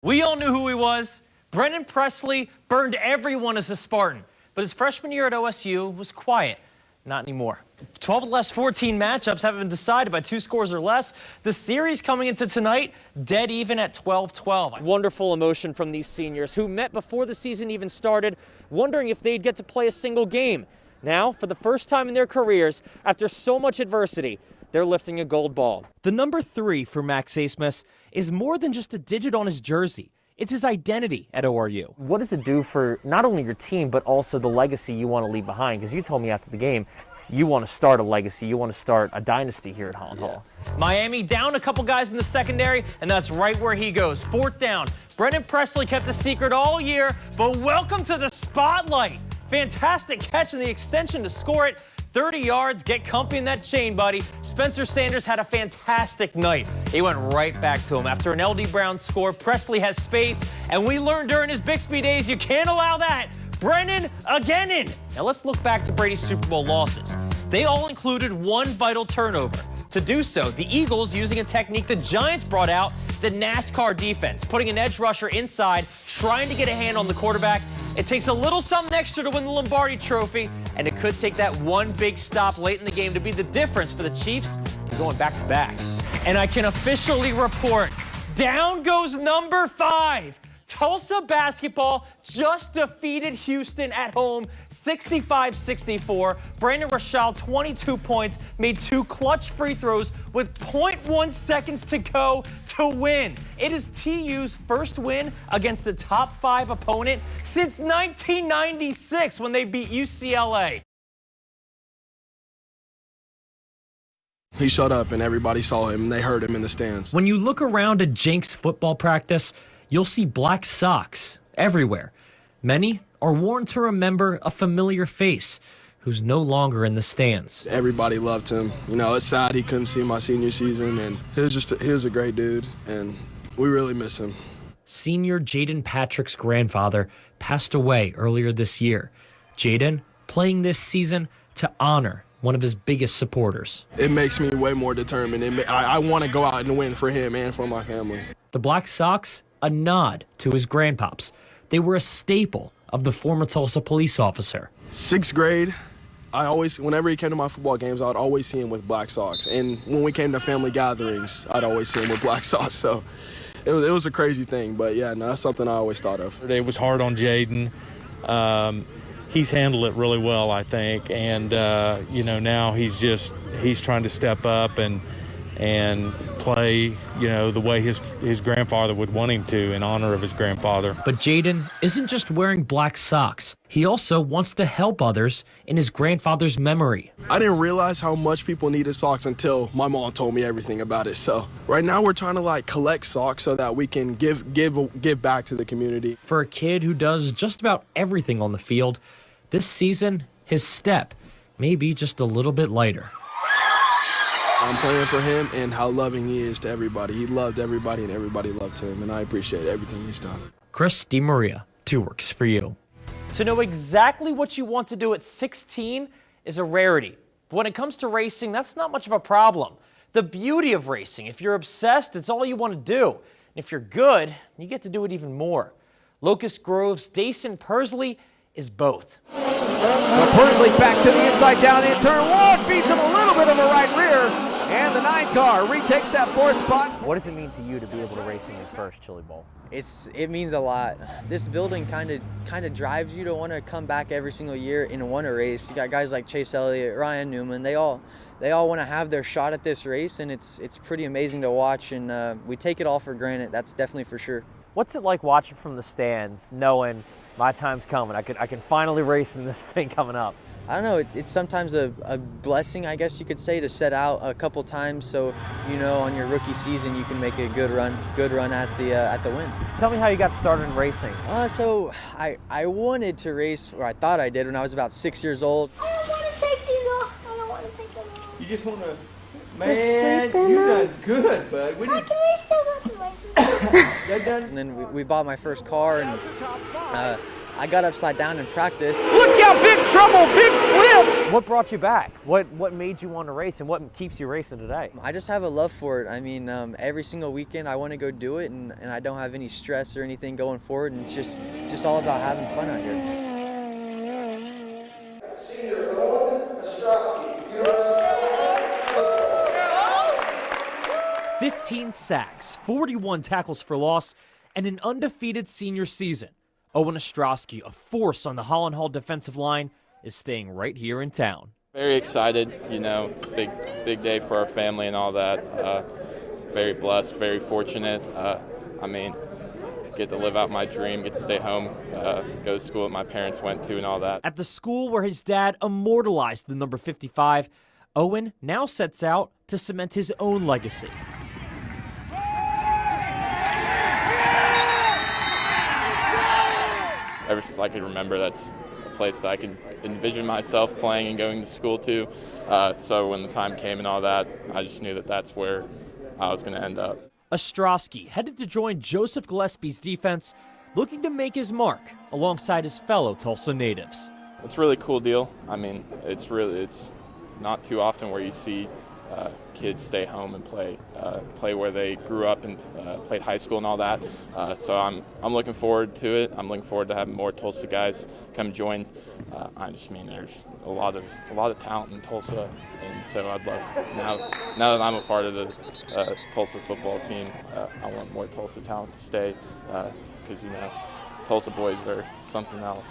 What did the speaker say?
We all knew who he was. Brennan Presley burned everyone as a Spartan, but his freshman year at OSU was quiet. Not anymore. 12 of the last 14 matchups haven't been decided by 2 scores or less. The series coming into tonight, dead even at 12-12. Wonderful emotion from these seniors who met before the season even started, wondering if they'd get to play a single game. Now, for the first time in their careers, after so much adversity, they're lifting a gold ball. The number 3 for Max Asmus is more than just a digit on his jersey. It's his identity at ORU. What does it do for not only your team, but also the legacy you want to leave behind? Because you told me after the game, you want to start a legacy. You want to start a dynasty here at Holland Hall. Miami down a couple guys in the secondary, and that's right where he goes. 4th down. Brennan Presley kept a secret all year, but welcome to the spotlight. Fantastic catch in the extension to score it. 30 yards, get comfy in that chain, buddy. Spencer Sanders had a fantastic night. He went right back to him. After an L.D. Brown score, Presley has space, and we learned during his Bixby days, you can't allow that. Brennan again in. Now let's look back to Brady's Super Bowl losses. They all included one vital turnover. To do so, the Eagles, using a technique the Giants brought out, the NASCAR defense, putting an edge rusher inside, trying to get a hand on the quarterback. It takes a little something extra to win the Lombardi Trophy, and it could take that one big stop late in the game to be the difference for the Chiefs in going back-to-back. And I can officially report, down goes number 5. Tulsa basketball just defeated Houston at home, 65-64. Brandon Rashall, 22 points, made 2 clutch free throws with 0.1 seconds to go to win. It is TU's first win against a top 5 opponent since 1996 when they beat UCLA. He showed up and everybody saw him and they heard him in the stands. When you look around at Jenks football practice, you'll see black socks everywhere. Many are worn to remember a familiar face who's no longer in the stands. Everybody loved him. You know, it's sad he couldn't see my senior season, and he was a great dude, and we really miss him. Senior Jaden Patrick's grandfather passed away earlier this year. Jaden playing this season to honor one of his biggest supporters. It makes me way more determined. I want to go out and win for him and for my family. The black socks, a nod to his grandpops. They were a staple of the former Tulsa police officer. 6th grade, whenever he came to my football games, I would always see him with black socks. And when we came to family gatherings, I'd always see him with black socks. So it was a crazy thing, but yeah, no, that's something I always thought of. It was hard on Jaden. He's handled it really well, I think. And, now he's trying to step up and play, the way his grandfather would want him to in honor of his grandfather. But Jaden isn't just wearing black socks. He also wants to help others in his grandfather's memory. I didn't realize how much people needed socks until my mom told me everything about it. So right now we're trying to collect socks so that we can give back to the community. For a kid who does just about everything on the field, this season, his step may be just a little bit lighter. I'm playing for him and how loving he is to everybody. He loved everybody and everybody loved him, and I appreciate everything he's done. Chris DiMaria, 2 Works for you. To know exactly what you want to do at 16 is a rarity. But when it comes to racing, that's not much of a problem. The beauty of racing, if you're obsessed, it's all you want to do. And if you're good, you get to do it even more. Locust Grove's Dason Persley is both. Well, Persley back to the inside down in turn 1, feeds him a little bit of a right rear, and the 9 car retakes that 4th spot. What does it mean to you to be able to race in your first Chili Bowl? It means a lot. This building kind of drives you to want to come back every single year and want to race. You got guys like Chase Elliott, Ryan Newman. They all want to have their shot at this race, and it's pretty amazing to watch. And we take it all for granted. That's definitely for sure. What's it like watching from the stands, knowing my time's coming? I can finally race in this thing coming up. I don't know, it's sometimes a blessing, I guess you could say, to set out a couple times so, on your rookie season you can make a good run at the win. So tell me how you got started in racing. So I wanted to race, or I thought I did, when I was about 6 years old. I don't want to take these off. I don't want to take them off. You just want to, man, you done good, bud. How can we still go to races? And then we bought my first car, and I got upside down in practice. Look out, big trouble, big flip! What brought you back? What made you want to race, and what keeps you racing today? I just have a love for it. I mean, every single weekend I want to go do it, and I don't have any stress or anything going forward, and it's just all about having fun out here. Senior Owen Ostrowski, University of 15 sacks, 41 tackles for loss, and an undefeated senior season. Owen Ostrowski, a force on the Holland Hall defensive line, is staying right here in town. Very excited, you know, it's a big day for our family and all that. Very blessed, very fortunate. I mean, get to live out my dream, get to stay home, go to school that my parents went to and all that. At the school where his dad immortalized the number 55, Owen now sets out to cement his own legacy. Ever since I could remember, that's a place that I could envision myself playing and going to school to. So when the time came and all that, I just knew that that's where I was going to end up. Ostrowski headed to join Joseph Gillespie's defense, looking to make his mark alongside his fellow Tulsa natives. It's a really cool deal. I mean, it's not too often where you see kids stay home and play where they grew up and played high school and all that. So I'm looking forward to it. I'm looking forward to having more Tulsa guys come join. I just mean there's a lot of talent in Tulsa, and so I'd love now that I'm a part of the Tulsa football team, I want more Tulsa talent to stay because you know Tulsa boys are something else.